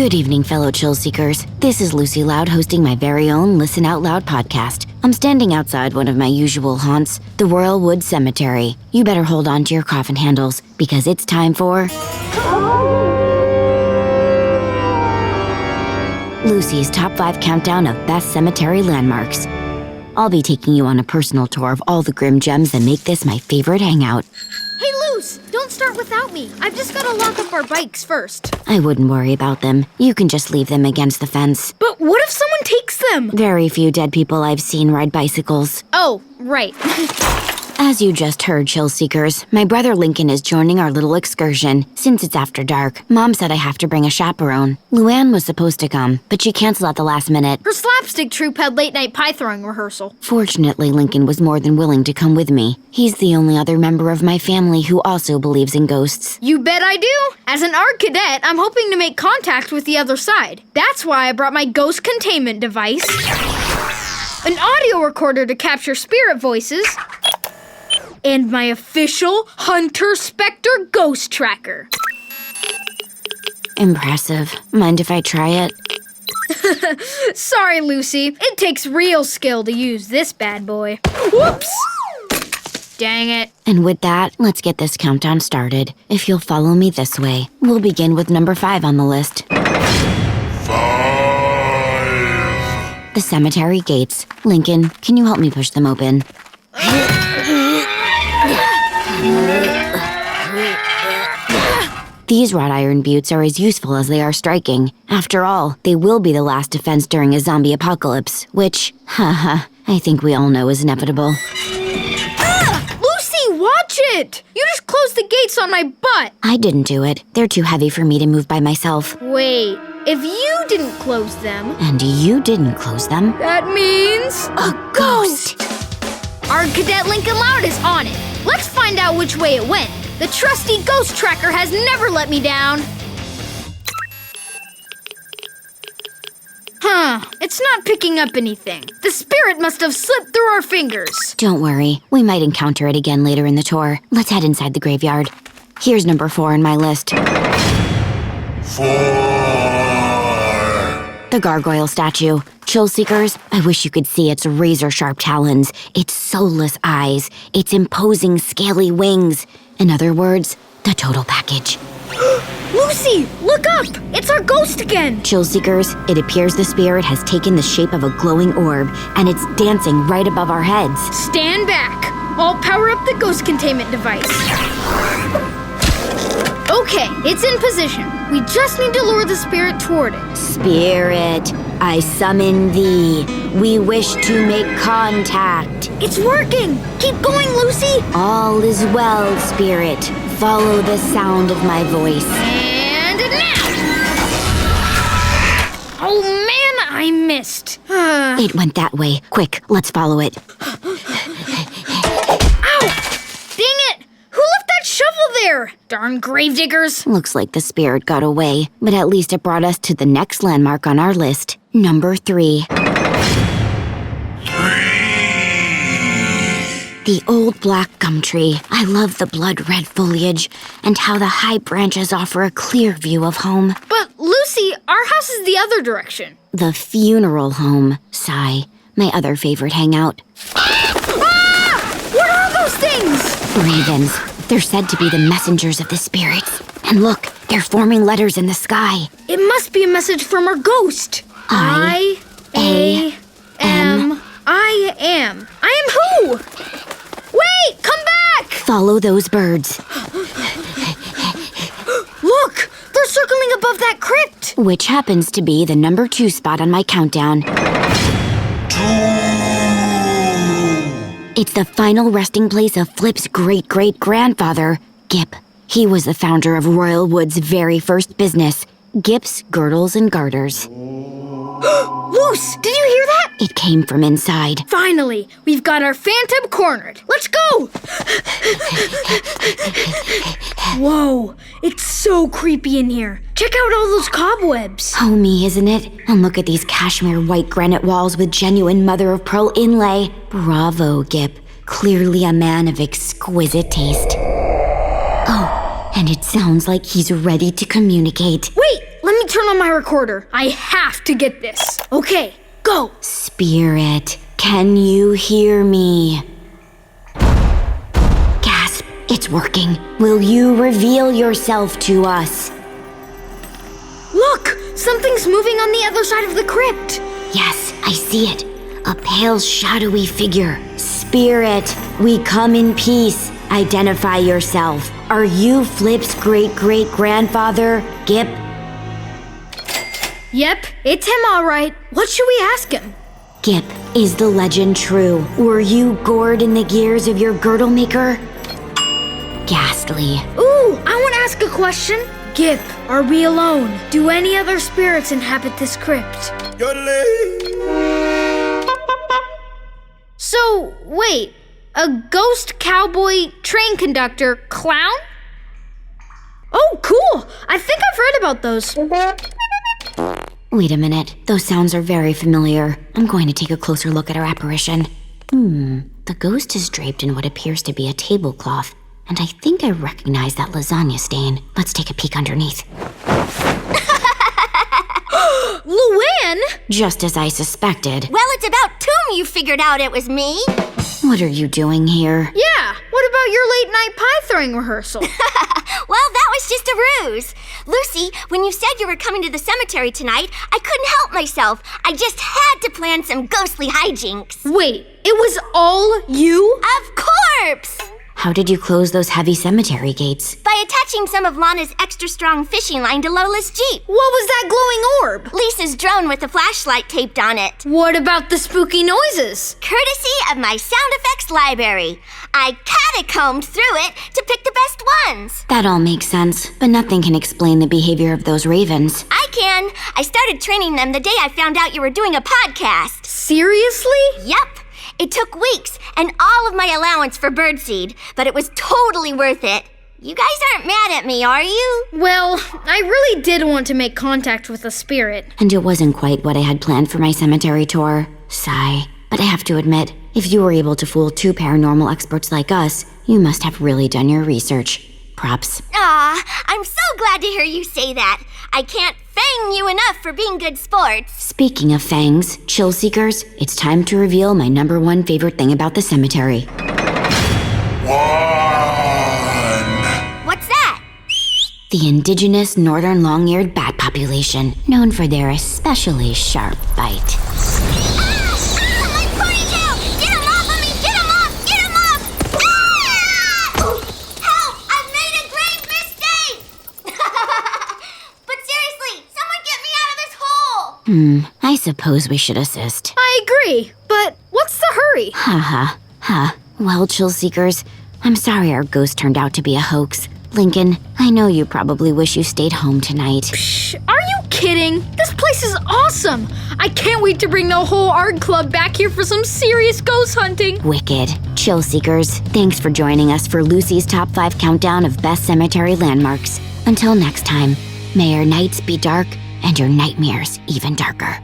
Good evening, fellow chill seekers. This is Lucy Loud hosting my very own Listen Out Loud podcast. I'm standing outside one of my usual haunts, the Royal Wood Cemetery. You better hold on to your coffin handles, because it's time for... Lucy's Top 5 Countdown of Best Cemetery Landmarks. I'll be taking you on a personal tour of all the grim gems that make this my favorite hangout. Hey, Luce! Don't start without me. I've just gotta lock up our bikes first. I wouldn't worry about them. You can just leave them against the fence. But what if someone takes them? Very few dead people I've seen ride bicycles. Oh, right. As you just heard, chill seekers, my brother Lincoln is joining our little excursion. Since it's after dark, Mom said I have to bring a chaperone. Luann was supposed to come, but she canceled at the last minute. Her slapstick troupe had late-night pie throwing rehearsal. Fortunately, Lincoln was more than willing to come with me. He's the only other member of my family who also believes in ghosts. You bet I do! As an ARC cadet, I'm hoping to make contact with the other side. That's why I brought my ghost containment device, an audio recorder to capture spirit voices, and my official Hunter Spectre ghost tracker. Impressive. Mind if I try it? Sorry, Lucy. It takes real skill to use this bad boy. Whoops! Dang it. And with that, let's get this countdown started. If you'll follow me this way, we'll begin with number 5 on the list. 5. The cemetery gates. Lincoln, can you help me push them open? These wrought iron buttes are as useful as they are striking. After all, they will be the last defense during a zombie apocalypse, which, I think we all know is inevitable. Lucy, watch it! You just closed the gates on my butt! I didn't do it. They're too heavy for me to move by myself. Wait, if you didn't close them... And you didn't close them. That means... A ghost! Our Cadet Lincoln Loud is on it. Let's find out which way it went. The trusty ghost tracker has never let me down. It's not picking up anything. The spirit must have slipped through our fingers. Don't worry, we might encounter it again later in the tour. Let's head inside the graveyard. Here's number 4 on my list. 4. The gargoyle statue. Chill seekers, I wish you could see its razor-sharp talons, its soulless eyes, its imposing scaly wings. In other words, the total package. Lucy, look up! It's our ghost again! Chill seekers, it appears the spirit has taken the shape of a glowing orb, and it's dancing right above our heads. Stand back. I'll power up the ghost containment device. Okay, it's in position. We just need to lure the spirit toward it. Spirit, I summon thee. We wish to make contact. It's working! Keep going, Lucy! All is well, spirit. Follow the sound of my voice. And now! Oh man, I missed. It went that way. Quick, let's follow it. Ow! Dang it! Who left that shovel there? Darn gravediggers. Looks like the spirit got away, but at least it brought us to the next landmark on our list. Number 3. The old black gum tree. I love the blood-red foliage and how the high branches offer a clear view of home. But, Lucy, our house is the other direction. The funeral home. Sigh. My other favorite hangout. Ah! What are those things? Ravens. They're said to be the messengers of the spirits. And look, they're forming letters in the sky. It must be a message from our ghost. I am. I am who? Wait, come back! Follow those birds. Look, they're circling above that crypt. Which happens to be the number 2 spot on my countdown. 2. It's the final resting place of Flip's great-great-grandfather, Gip. He was the founder of Royal Wood's very first business, Gip's Girdles and Garters. Luce, did you hear that? It came from inside. Finally, we've got our phantom cornered. Let's go! Whoa, it's so creepy in here. Check out all those cobwebs. Homey, isn't it? And look at these cashmere white granite walls with genuine mother-of-pearl inlay. Bravo, Gip. Clearly a man of exquisite taste. Oh, and it sounds like he's ready to communicate. Wait, let me turn on my recorder. I have to get this. Okay, go. Spirit, can you hear me? Gasp, it's working. Will you reveal yourself to us? Look, something's moving on the other side of the crypt. Yes, I see it. A pale, shadowy figure. Spirit, we come in peace. Identify yourself. Are you Flip's great-great-grandfather, Gip? Yep, it's him all right. What should we ask him? Gip, is the legend true? Were you gored in the gears of your girdle maker? Ghastly. Ooh, I want to ask a question. Gip, are we alone? Do any other spirits inhabit this crypt? So, wait, a ghost cowboy train conductor clown? Oh, cool! I think I've read about those. Wait a minute, those sounds are very familiar. I'm going to take a closer look at our apparition. The ghost is draped in what appears to be a tablecloth, and I think I recognize that lasagna stain. Let's take a peek underneath. Luann? Just as I suspected. Well, it's about Toom you figured out it was me. What are you doing here? Yeah, what about your late night pie throwing rehearsal? Well, that was just a ruse. Lucy, when you said you were coming to the cemetery tonight, I couldn't help myself. I just had to plan some ghostly hijinks. Wait, it was all you? Of course! How did you close those heavy cemetery gates? By attaching some of Lana's extra strong fishing line to Lola's Jeep. What was that glowing orb? Lisa's drone with the flashlight taped on it. What about the spooky noises? Courtesy of my sound effects library. I catacombed through it to pick the best ones. That all makes sense, but nothing can explain the behavior of those ravens. I can. I started training them the day I found out you were doing a podcast. Seriously? Yep. It took weeks and all of my allowance for birdseed, but it was totally worth it. You guys aren't mad at me, are you? Well, I really did want to make contact with a spirit. And it wasn't quite what I had planned for my cemetery tour. Sigh. But I have to admit, if you were able to fool two paranormal experts like us, you must have really done your research. Props. Aw, I'm so glad to hear you say that. I can't fang you enough for being good sports. Speaking of fangs, chill seekers, it's time to reveal my #1 favorite thing about the cemetery. 1. What's that? The indigenous northern long-eared bat population, known for their especially sharp bite. My ponytail! Get him off of me! Get him off! Get him off! Ah! Help! I've made a grave mistake! But seriously, someone get me out of this hole! I suppose we should assist. I agree, but what's the hurry? Well, chill seekers, I'm sorry our ghost turned out to be a hoax. Lincoln, I know you probably wish you stayed home tonight. Psh, are you kidding? This place is awesome! I can't wait to bring the whole art club back here for some serious ghost hunting. Wicked. Chill seekers, thanks for joining us for Lucy's Top 5 countdown of best cemetery landmarks. Until next time, may your nights be dark and your nightmares even darker.